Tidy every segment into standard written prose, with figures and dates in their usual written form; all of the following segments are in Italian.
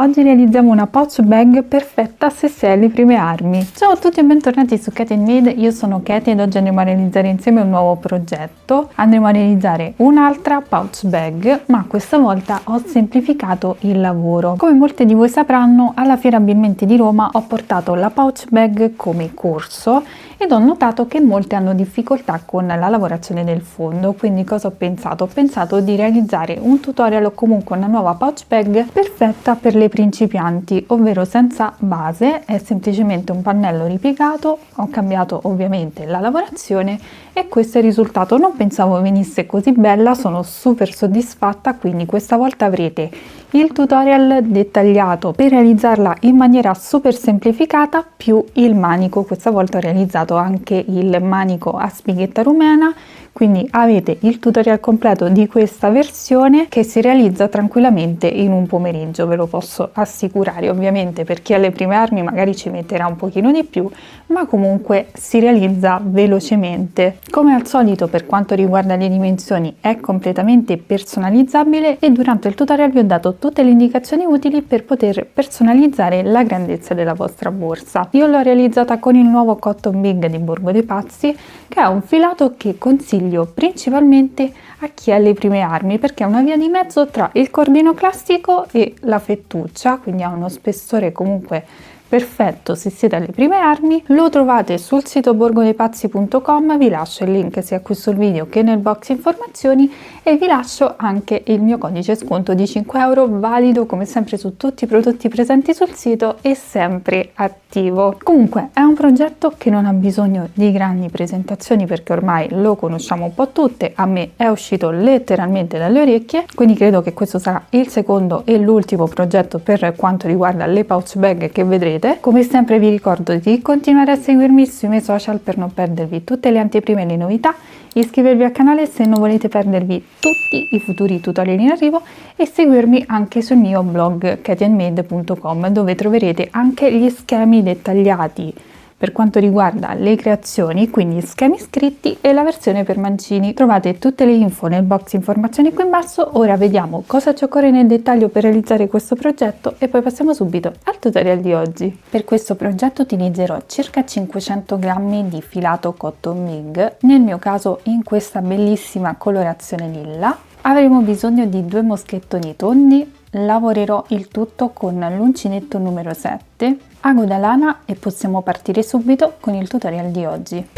Oggi realizziamo una pouch bag perfetta se sei alle prime armi. Ciao a tutti e bentornati su Katie & Made, io sono Katie ed oggi andremo a realizzare insieme un nuovo progetto. Andremo a realizzare un'altra pouch bag, ma questa volta ho semplificato il lavoro. Come molti di voi sapranno, alla Fiera Abbilmenti di Roma ho portato la pouch bag come corso ed ho notato che molti hanno difficoltà con la lavorazione del fondo, quindi cosa ho pensato? Ho pensato di realizzare un tutorial o comunque una nuova pouch bag perfetta per le principianti, ovvero senza base, è semplicemente un pannello ripiegato. Ho cambiato ovviamente la lavorazione e questo è il risultato. Non pensavo venisse così bella, sono super soddisfatta, quindi questa volta avrete il tutorial dettagliato per realizzarla in maniera super semplificata più il manico. Questa volta ho realizzato anche il manico a spighetta rumena, quindi avete il tutorial completo di questa versione che si realizza tranquillamente in un pomeriggio, ve lo posso assicurare. Ovviamente per chi ha le prime armi magari ci metterà un pochino di più, ma comunque si realizza velocemente. Come al solito, per quanto riguarda le dimensioni, è completamente personalizzabile e durante il tutorial vi ho dato tutte le indicazioni utili per poter personalizzare la grandezza della vostra borsa. Io l'ho realizzata con il nuovo Cotton Big di Borgo dei Pazzi, che è un filato che consiglio principalmente a chi ha le prime armi, perché è una via di mezzo tra il cordino classico e la fettuccia, quindi ha uno spessore comunque perfetto se siete alle prime armi. Lo trovate sul sito borgodeipazzi.com, vi lascio il link sia qui sul video che nel box informazioni e vi lascio anche il mio codice sconto di 5 euro, valido come sempre su tutti i prodotti presenti sul sito e sempre attivo. Comunque è un progetto che non ha bisogno di grandi presentazioni perché ormai lo conosciamo un po' tutte, a me è uscito letteralmente dalle orecchie, quindi credo che questo sarà il secondo e l'ultimo progetto per quanto riguarda le pouch bag che vedrete. Come sempre vi ricordo di continuare a seguirmi sui miei social per non perdervi tutte le anteprime e le novità, iscrivervi al canale se non volete perdervi tutti i futuri tutorial in arrivo e seguirmi anche sul mio blog katieandmade.com, dove troverete anche gli schemi dettagliati per quanto riguarda le creazioni, quindi schemi scritti e la versione per mancini. Trovate tutte le info nel box informazioni qui in basso. Ora vediamo cosa ci occorre nel dettaglio per realizzare questo progetto e poi passiamo subito al tutorial di oggi. Per questo progetto utilizzerò circa 500 grammi di filato Cotton Big, nel mio caso in questa bellissima colorazione lilla. Avremo bisogno di 2 moschettoni tondi. Lavorerò il tutto con l'uncinetto numero 7, ago da lana e possiamo partire subito con il tutorial di oggi.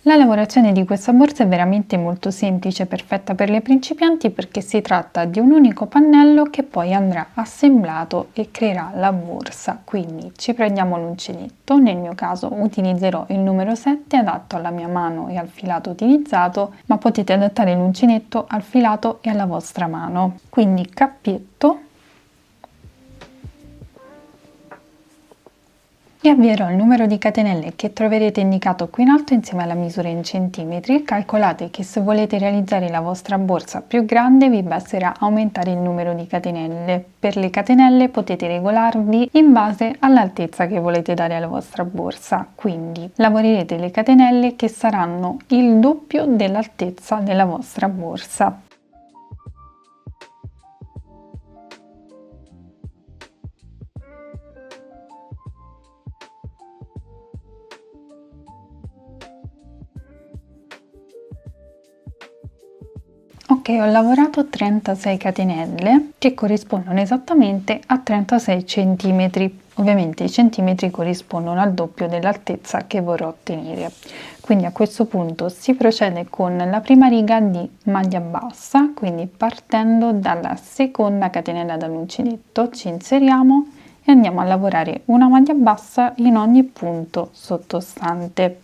La lavorazione di questa borsa è veramente molto semplice, perfetta per le principianti perché si tratta di un unico pannello che poi andrà assemblato e creerà la borsa. Quindi ci prendiamo l'uncinetto, nel mio caso utilizzerò il numero 7 adatto alla mia mano e al filato utilizzato, ma potete adattare l'uncinetto al filato e alla vostra mano. Quindi cappietto e avvierò il numero di catenelle che troverete indicato qui in alto insieme alla misura in centimetri. Calcolate che se volete realizzare la vostra borsa più grande vi basterà aumentare il numero di catenelle. Per le catenelle potete regolarvi in base all'altezza che volete dare alla vostra borsa, quindi lavorerete le catenelle che saranno il doppio dell'altezza della vostra borsa. Ok, ho lavorato 36 catenelle che corrispondono esattamente a 36 centimetri. Ovviamente i centimetri corrispondono al doppio dell'altezza che vorrò ottenere. Quindi a questo punto si procede con la prima riga di maglia bassa, quindi partendo dalla seconda catenella dall'uncinetto ci inseriamo e andiamo a lavorare una maglia bassa in ogni punto sottostante.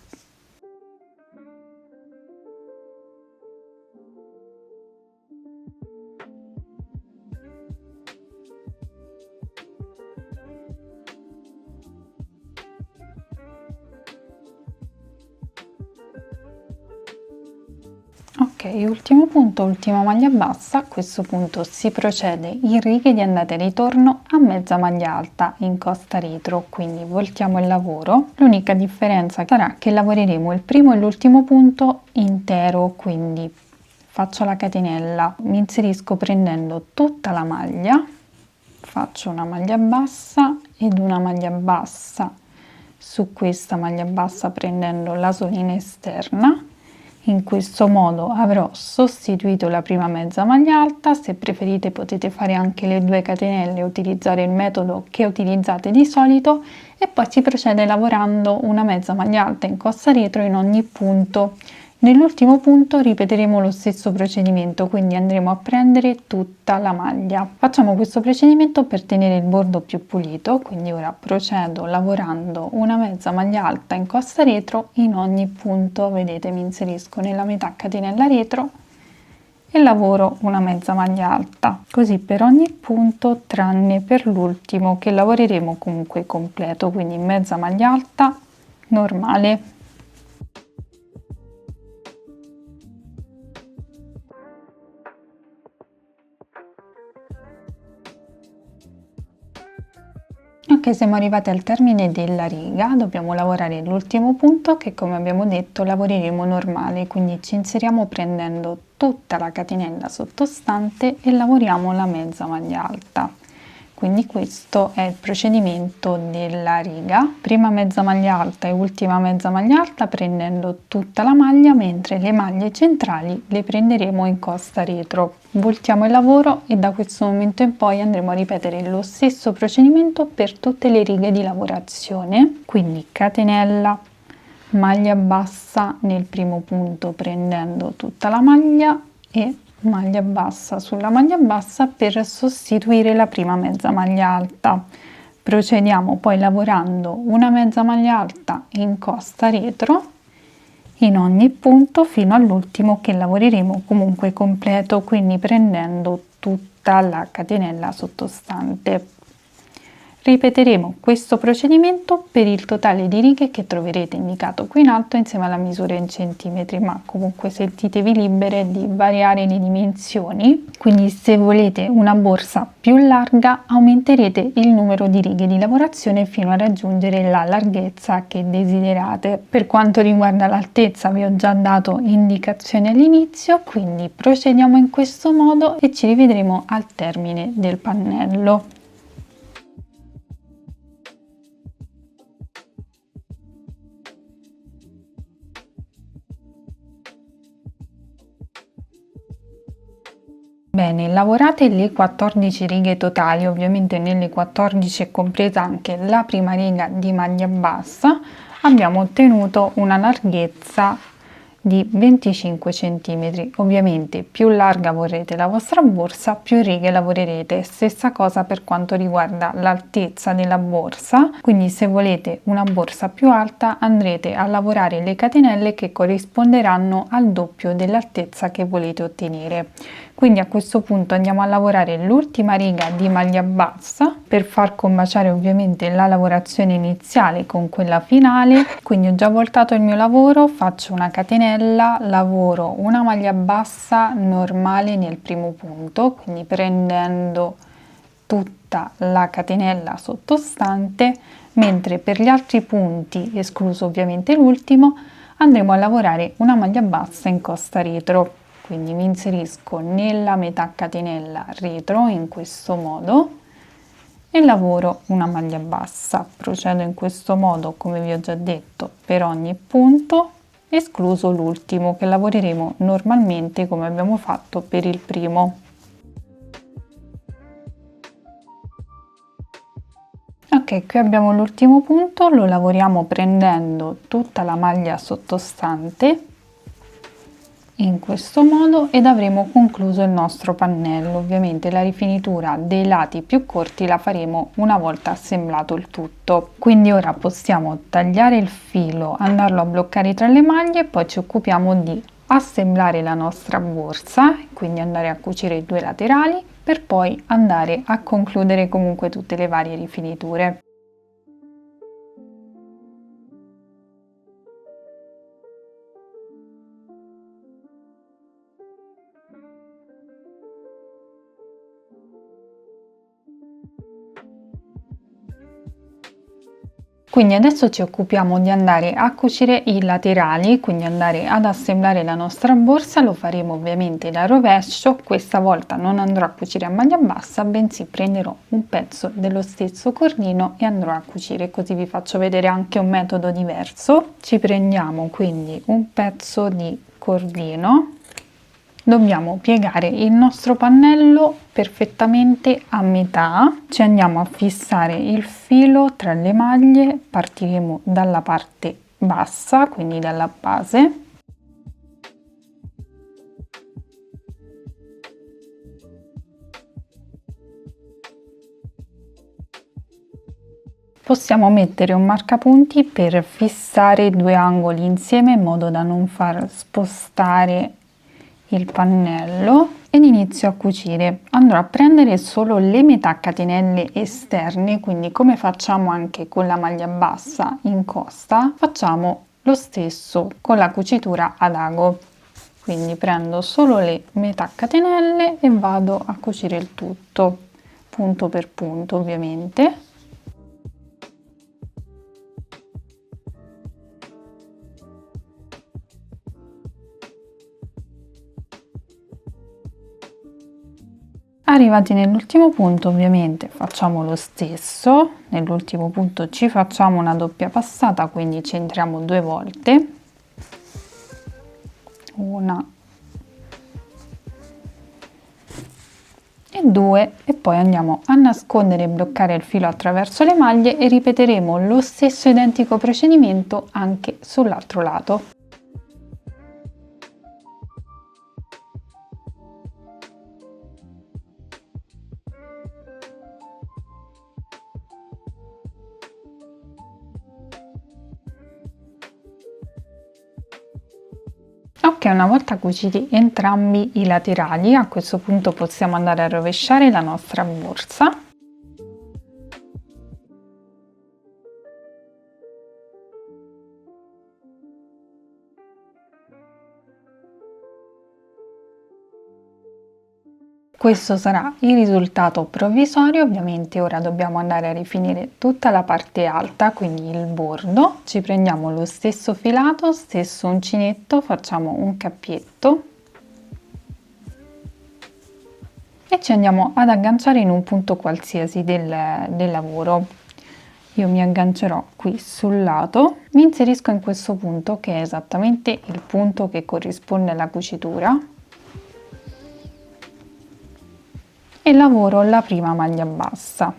Ok, ultimo punto, ultima maglia bassa. A questo punto si procede in righe di andata e ritorno a mezza maglia alta in costa retro, quindi voltiamo il lavoro. L'unica differenza sarà che lavoreremo il primo e l'ultimo punto intero, quindi faccio la catenella, mi inserisco prendendo tutta la maglia, faccio una maglia bassa ed una maglia bassa su questa maglia bassa prendendo la solina esterna. In questo modo avrò sostituito la prima mezza maglia alta. Se preferite potete fare anche le 2 catenelle e utilizzare il metodo che utilizzate di solito, e poi si procede lavorando una mezza maglia alta in costa retro in ogni punto. Nell'ultimo punto ripeteremo lo stesso procedimento, quindi andremo a prendere tutta la maglia. Facciamo questo procedimento per tenere il bordo più pulito, quindi ora procedo lavorando una mezza maglia alta in costa retro in ogni punto. Vedete, mi inserisco nella metà catenella retro e lavoro una mezza maglia alta, così per ogni punto tranne per l'ultimo che lavoreremo comunque completo, quindi mezza maglia alta normale. Ok, siamo arrivati al termine della riga, dobbiamo lavorare l'ultimo punto che, come abbiamo detto, lavoreremo normale, quindi ci inseriamo prendendo tutta la catenella sottostante e lavoriamo la mezza maglia alta. Quindi questo è il procedimento della riga: prima mezza maglia alta e ultima mezza maglia alta prendendo tutta la maglia, mentre le maglie centrali le prenderemo in costa retro. Voltiamo il lavoro e da questo momento in poi andremo a ripetere lo stesso procedimento per tutte le righe di lavorazione, quindi catenella, maglia bassa nel primo punto prendendo tutta la maglia e maglia bassa sulla maglia bassa per sostituire la prima mezza maglia alta. Procediamo poi lavorando una mezza maglia alta in costa retro in ogni punto fino all'ultimo che lavoreremo comunque completo, quindi prendendo tutta la catenella sottostante. Ripeteremo questo procedimento per il totale di righe che troverete indicato qui in alto insieme alla misura in centimetri, ma comunque sentitevi libere di variare le dimensioni. Quindi se volete una borsa più larga aumenterete il numero di righe di lavorazione fino a raggiungere la larghezza che desiderate. Per quanto riguarda l'altezza vi ho già dato indicazioni all'inizio, quindi procediamo in questo modo e ci rivedremo al termine del pannello. Bene, lavorate le 14 righe totali, ovviamente nelle 14 è compresa anche la prima riga di maglia bassa. Abbiamo ottenuto una larghezza di 25 cm. Ovviamente più larga vorrete la vostra borsa, più righe lavorerete. Stessa cosa per quanto riguarda l'altezza della borsa, quindi se volete una borsa più alta andrete a lavorare le catenelle che corrisponderanno al doppio dell'altezza che volete ottenere. Quindi a questo punto andiamo a lavorare l'ultima riga di maglia bassa per far combaciare ovviamente la lavorazione iniziale con quella finale. Quindi ho già voltato il mio lavoro, faccio una catenella, lavoro una maglia bassa normale nel primo punto, quindi prendendo tutta la catenella sottostante, mentre per gli altri punti, escluso ovviamente l'ultimo, andremo a lavorare una maglia bassa in costa retro. Quindi mi inserisco nella metà catenella retro in questo modo e lavoro una maglia bassa. Procedo in questo modo, come vi ho già detto, per ogni punto, escluso l'ultimo che lavoreremo normalmente come abbiamo fatto per il primo. Ok, qui abbiamo l'ultimo punto, lo lavoriamo prendendo tutta la maglia sottostante in questo modo ed avremo concluso il nostro pannello. Ovviamente la rifinitura dei lati più corti la faremo una volta assemblato il tutto. Quindi ora possiamo tagliare il filo, andarlo a bloccare tra le maglie, poi ci occupiamo di assemblare la nostra borsa, quindi andare a cucire i due laterali per poi andare a concludere comunque tutte le varie rifiniture. Quindi adesso ci occupiamo di andare a cucire i laterali, quindi andare ad assemblare la nostra borsa. Lo faremo ovviamente da rovescio. Questa volta non andrò a cucire a maglia bassa, bensì prenderò un pezzo dello stesso cordino e andrò a cucire, così vi faccio vedere anche un metodo diverso. Ci prendiamo quindi un pezzo di cordino. Dobbiamo piegare il nostro pannello perfettamente a metà, ci andiamo a fissare il filo tra le maglie, partiremo dalla parte bassa, quindi dalla base. Possiamo mettere un marcapunti per fissare i due angoli insieme in modo da non far spostare il pannello ed inizio a cucire. Andrò a prendere solo le metà catenelle esterne, quindi come facciamo anche con la maglia bassa in costa, facciamo lo stesso con la cucitura ad ago. Quindi prendo solo le metà catenelle e vado a cucire il tutto, punto per punto ovviamente. Arrivati nell'ultimo punto ovviamente facciamo lo stesso, nell'ultimo punto ci facciamo una doppia passata, quindi ci entriamo 2 volte, una e 2, e poi andiamo a nascondere e bloccare il filo attraverso le maglie e ripeteremo lo stesso identico procedimento anche sull'altro lato. Ok, una volta cuciti entrambi i laterali, a questo punto possiamo andare a rovesciare la nostra borsa. Questo sarà il risultato provvisorio. Ovviamente ora dobbiamo andare a rifinire tutta la parte alta, quindi il bordo. Ci prendiamo lo stesso filato, stesso uncinetto, facciamo un cappietto e ci andiamo ad agganciare in un punto qualsiasi del lavoro. Io mi aggancerò qui sul lato, mi inserisco in questo punto che è esattamente il punto che corrisponde alla cucitura e lavoro la prima maglia bassa.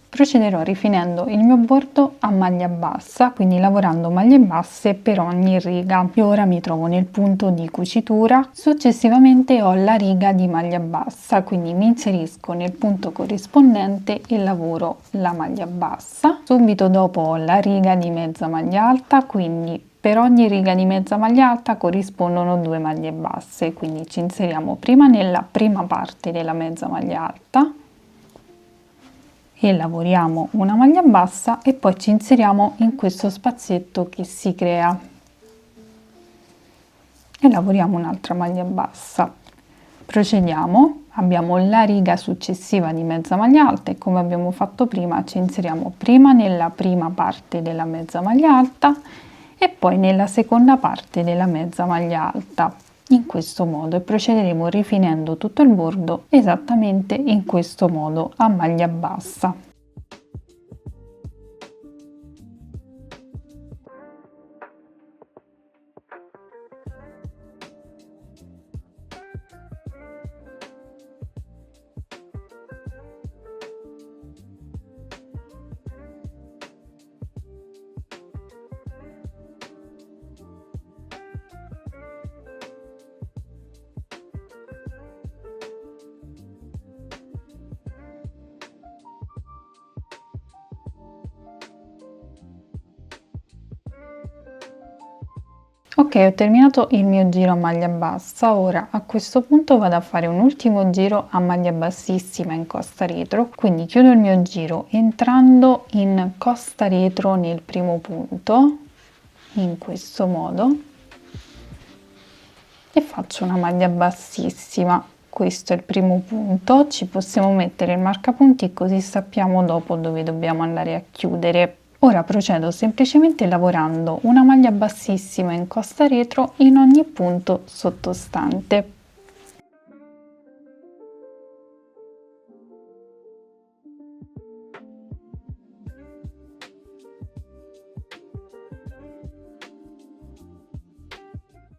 Procederò rifinendo il mio bordo a maglia bassa, quindi lavorando maglie basse per ogni riga. Io ora mi trovo nel punto di cucitura, successivamente ho la riga di maglia bassa, quindi mi inserisco nel punto corrispondente e lavoro la maglia bassa. Subito dopo ho la riga di mezza maglia alta, quindi per ogni riga di mezza maglia alta corrispondono 2 maglie basse, quindi ci inseriamo prima nella prima parte della mezza maglia alta e lavoriamo una maglia bassa e poi ci inseriamo in questo spazietto che si crea e lavoriamo un'altra maglia bassa. Procediamo, abbiamo la riga successiva di mezza maglia alta e come abbiamo fatto prima ci inseriamo prima nella prima parte della mezza maglia alta e poi nella seconda parte della mezza maglia alta, in questo modo, e procederemo rifinendo tutto il bordo esattamente in questo modo a maglia bassa. Ok, ho terminato il mio giro a maglia bassa, ora a questo punto vado a fare un ultimo giro a maglia bassissima in costa retro, quindi chiudo il mio giro entrando in costa retro nel primo punto, in questo modo, e faccio una maglia bassissima. questo è il primo punto, ci possiamo mettere il marcapunti così sappiamo dopo dove dobbiamo andare a chiudere. Ora procedo semplicemente lavorando una maglia bassissima in costa retro in ogni punto sottostante.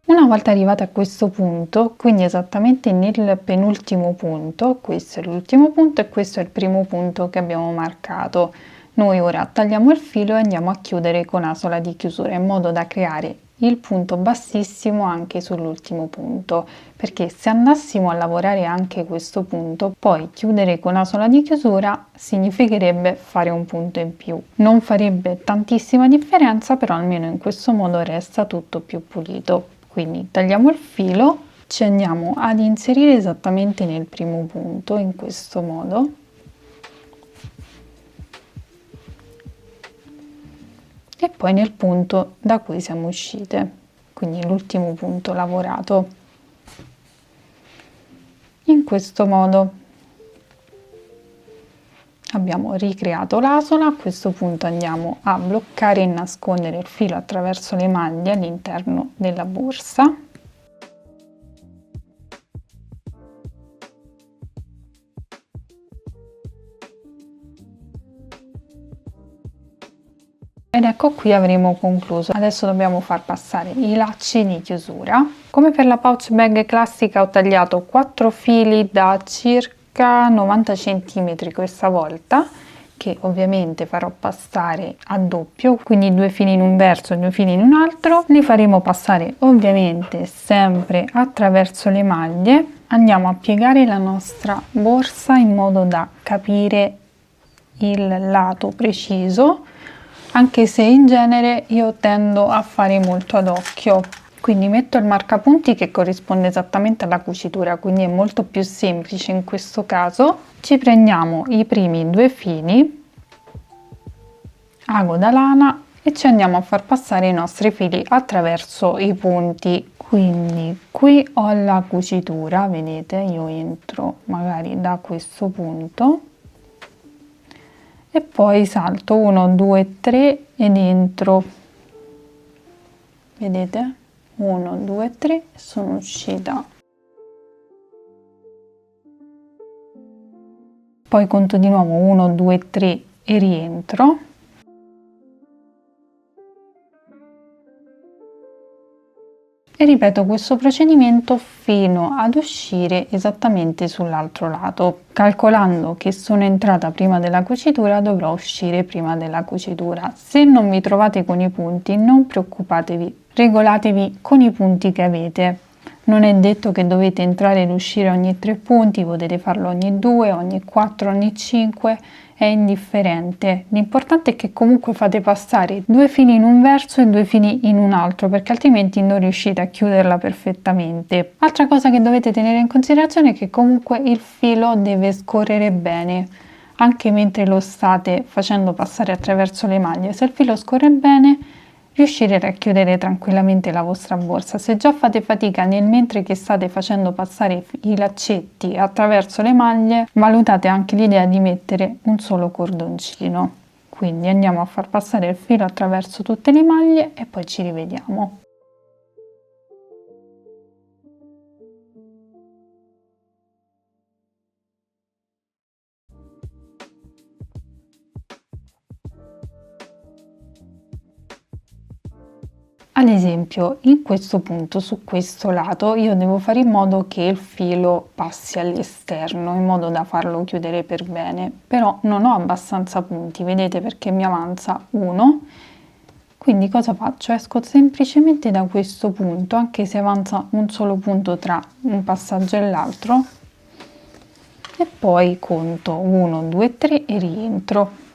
Una volta arrivata a questo punto, quindi esattamente nel penultimo punto, questo è l'ultimo punto e questo è il primo punto che abbiamo marcato, noi ora tagliamo il filo e andiamo a chiudere con asola di chiusura in modo da creare il punto bassissimo anche sull'ultimo punto, perché se andassimo a lavorare anche questo punto, poi chiudere con asola di chiusura significherebbe fare un punto in più. Non farebbe tantissima differenza, però almeno in questo modo resta tutto più pulito. Quindi tagliamo il filo, ci andiamo ad inserire esattamente nel primo punto in questo modo e poi nel punto da cui siamo uscite, quindi l'ultimo punto lavorato in questo modo. Abbiamo ricreato l'asola, a questo punto andiamo a bloccare e nascondere il filo attraverso le maglie all'interno della borsa. Ed ecco qui avremo concluso. Adesso dobbiamo far passare i lacci di chiusura. Come per la pouch bag classica ho tagliato 4 fili da circa 90 cm questa volta, che ovviamente farò passare a doppio, quindi 2 fili in un verso e 2 fili in un altro. Li faremo passare ovviamente sempre attraverso le maglie. Andiamo a piegare la nostra borsa in modo da capire il lato preciso, anche se in genere io tendo a fare molto ad occhio. Quindi metto il marcapunti che corrisponde esattamente alla cucitura, quindi è molto più semplice in questo caso. Ci prendiamo i primi 2 fili, ago da lana, e ci andiamo a far passare i nostri fili attraverso i punti. Quindi qui ho la cucitura, vedete, io entro magari da questo punto e poi salto 1 2 3 ed entro, vedete, 1 2 3, sono uscita, poi conto di nuovo 1 2 3 e rientro, e ripeto questo procedimento fino ad uscire esattamente sull'altro lato. Calcolando che sono entrata prima della cucitura, dovrò uscire prima della cucitura. Se non vi trovate con i punti, non preoccupatevi, regolatevi con i punti che avete. Non è detto che dovete entrare ed uscire ogni 3 punti, potete farlo ogni 2, ogni 4, ogni 5, è indifferente. L'importante è che comunque fate passare 2 fili in un verso e 2 fili in un altro, perché altrimenti non riuscite a chiuderla perfettamente. Altra cosa che dovete tenere in considerazione è che comunque il filo deve scorrere bene, anche mentre lo state facendo passare attraverso le maglie. Se il filo scorre bene, riuscirete a chiudere tranquillamente la vostra borsa. Se già fate fatica nel mentre che state facendo passare i laccetti attraverso le maglie, valutate anche l'idea di mettere un solo cordoncino. Quindi andiamo a far passare il filo attraverso tutte le maglie e poi ci rivediamo. Ad esempio, in questo punto, su questo lato, io devo fare in modo che il filo passi all'esterno, in modo da farlo chiudere per bene, però non ho abbastanza punti, vedete, perché mi avanza uno. Quindi cosa faccio? Esco semplicemente da questo punto, anche se avanza un solo punto tra un passaggio e l'altro, e poi conto 1, 2, 3 e rientro.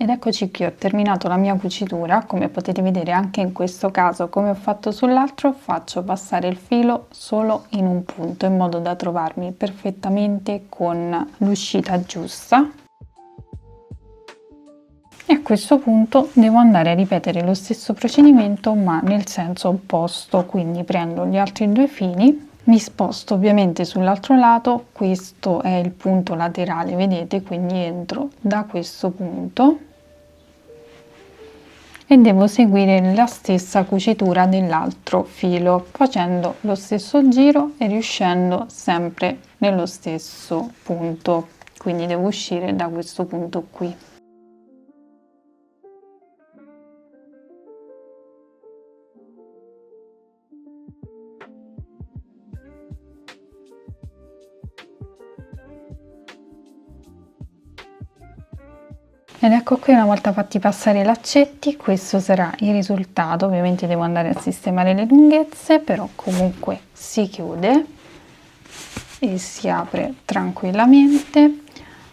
Ed eccoci qui, ho terminato la mia cucitura. Come potete vedere anche in questo caso, come ho fatto sull'altro, faccio passare il filo solo in un punto in modo da trovarmi perfettamente con l'uscita giusta. e a questo punto devo andare a ripetere lo stesso procedimento ma nel senso opposto, quindi prendo gli altri due fili, mi sposto ovviamente sull'altro lato, questo è il punto laterale, vedete, quindi entro da questo punto e devo seguire la stessa cucitura dell'altro filo facendo lo stesso giro e riuscendo sempre nello stesso punto, quindi devo uscire da questo punto qui. Ed ecco qui, una volta fatti passare i laccetti, questo sarà il risultato. Ovviamente devo andare a sistemare le lunghezze, però comunque si chiude e si apre tranquillamente.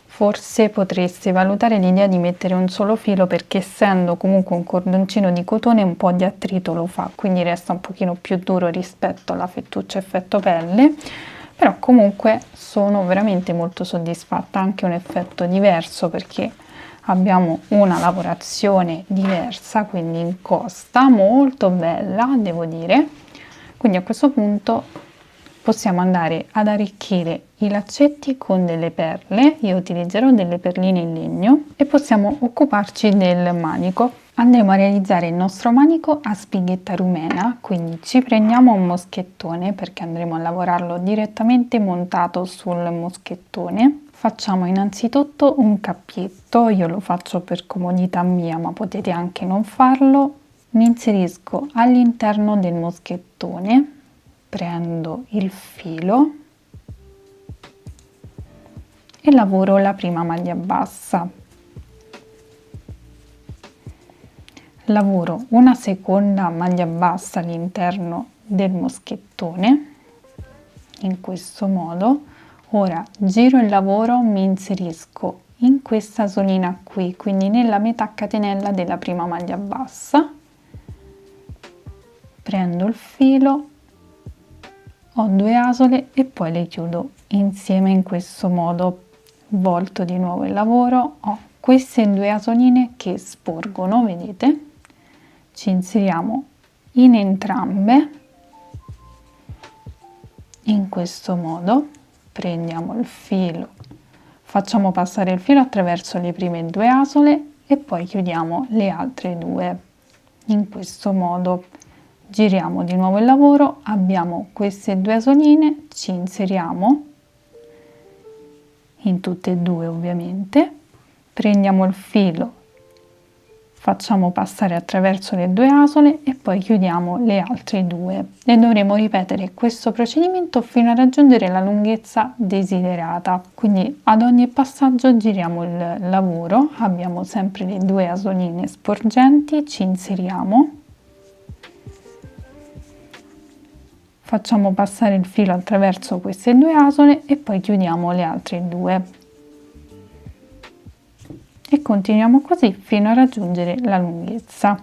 Forse potreste valutare l'idea di mettere un solo filo, perché essendo comunque un cordoncino di cotone un po' di attrito lo fa, quindi resta un pochino più duro rispetto alla fettuccia effetto pelle, però comunque sono veramente molto soddisfatta. Anche un effetto diverso perché abbiamo una lavorazione diversa, quindi in costa, molto bella devo dire. Quindi a questo punto possiamo andare ad arricchire i laccetti con delle perle. Io utilizzerò delle perline in legno e possiamo occuparci del manico. Andremo a realizzare il nostro manico a spighetta rumena, quindi ci prendiamo un moschettone perché andremo a lavorarlo direttamente montato sul moschettone. Facciamo innanzitutto un cappietto, io lo faccio per comodità mia, ma potete anche non farlo. Mi inserisco all'interno del moschettone, prendo il filo e lavoro la prima maglia bassa. Lavoro una seconda maglia bassa all'interno del moschettone, in questo modo. Ora giro il lavoro, mi inserisco in questa zonina qui, quindi nella metà catenella della prima maglia bassa, prendo il filo, ho due asole e poi le chiudo insieme in questo modo. Volto di nuovo il lavoro, ho queste due asoline che sporgono, vedete, ci inseriamo in entrambe in questo modo. Prendiamo il filo, facciamo passare il filo attraverso le prime due asole e poi chiudiamo le altre due. In questo modo giriamo di nuovo il lavoro, abbiamo queste due asoline, ci inseriamo in tutte e due ovviamente, prendiamo il filo, facciamo passare attraverso le due asole e poi chiudiamo le altre due e dovremo ripetere questo procedimento fino a raggiungere la lunghezza desiderata. Quindi ad ogni passaggio giriamo il lavoro, abbiamo sempre le due asoline sporgenti, ci inseriamo, facciamo passare il filo attraverso queste due asole e poi chiudiamo le altre due. E continuiamo così fino a raggiungere la lunghezza.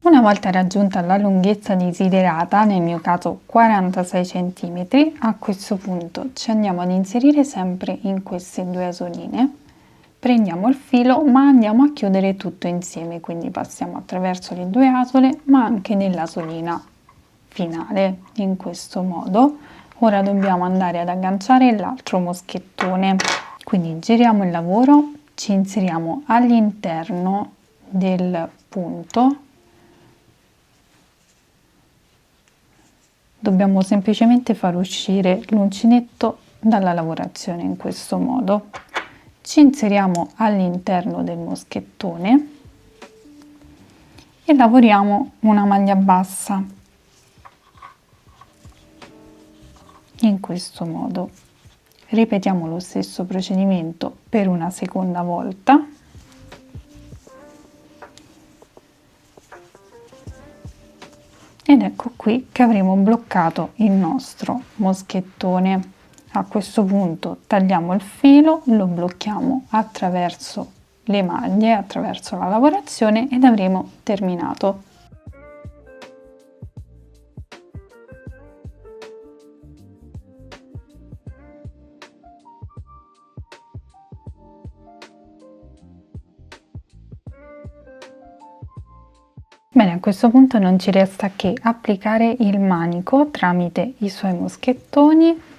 Una volta raggiunta la lunghezza desiderata, nel mio caso 46 cm, a questo punto ci andiamo ad inserire sempre in queste due asoline. Prendiamo il filo ma andiamo a chiudere tutto insieme, quindi passiamo attraverso le due asole ma anche nell'asolina finale, in questo modo. Ora dobbiamo andare ad agganciare l'altro moschettone, quindi giriamo il lavoro, ci inseriamo all'interno del punto, dobbiamo semplicemente far uscire l'uncinetto dalla lavorazione in questo modo. Ci inseriamo all'interno del moschettone e lavoriamo una maglia bassa in questo modo. Ripetiamo lo stesso procedimento per una seconda volta. Ed ecco qui che avremo bloccato il nostro moschettone. A questo punto tagliamo il filo, lo blocchiamo attraverso le maglie attraverso la lavorazione ed avremo terminato. Bene, a questo punto non ci resta che applicare il manico tramite i suoi moschettoni.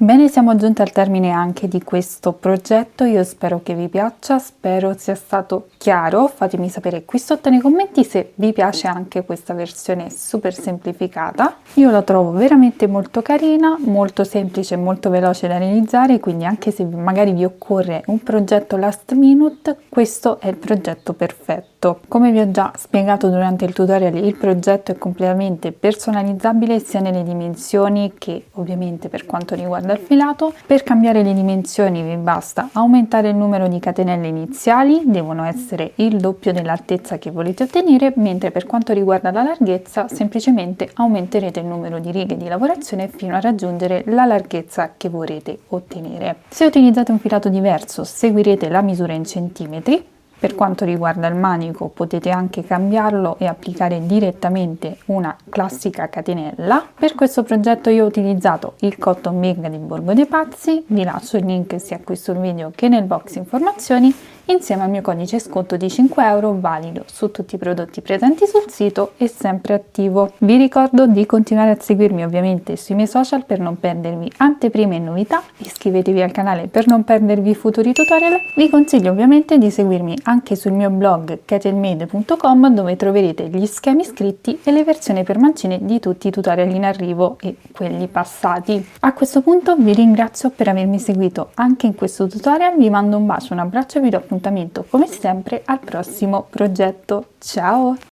Bene, siamo giunti al termine anche di questo progetto, io spero che vi piaccia, spero sia stato chiaro, fatemi sapere qui sotto nei commenti se vi piace anche questa versione super semplificata. Io la trovo veramente molto carina, molto semplice e molto veloce da realizzare, quindi anche se magari vi occorre un progetto last minute, questo è il progetto perfetto. Come vi ho già spiegato durante il tutorial, il progetto è completamente personalizzabile sia nelle dimensioni che ovviamente per quanto riguarda il filato. Per cambiare le dimensioni vi basta aumentare il numero di catenelle iniziali, devono essere il doppio dell'altezza che volete ottenere, mentre per quanto riguarda la larghezza semplicemente aumenterete il numero di righe di lavorazione fino a raggiungere la larghezza che vorrete ottenere. Se utilizzate un filato diverso seguirete la misura in centimetri. Per quanto riguarda il manico potete anche cambiarlo e applicare direttamente una classica catenella. Per questo progetto io ho utilizzato il Cotton Big di Borgo dei Pazzi, vi lascio il link sia qui sul video che nel box informazioni, insieme al mio codice sconto di 5 euro valido su tutti i prodotti presenti sul sito e sempre attivo. Vi ricordo di continuare a seguirmi ovviamente sui miei social per non perdervi anteprime e novità, iscrivetevi al canale per non perdervi futuri tutorial, vi consiglio ovviamente di seguirmi anche sul mio blog katenmade.com dove troverete gli schemi scritti e le versioni per mancine di tutti i tutorial in arrivo e quelli passati. A questo punto vi ringrazio per avermi seguito anche in questo tutorial, vi mando un bacio, un abbraccio e vi do appuntamento come sempre al prossimo progetto. Ciao!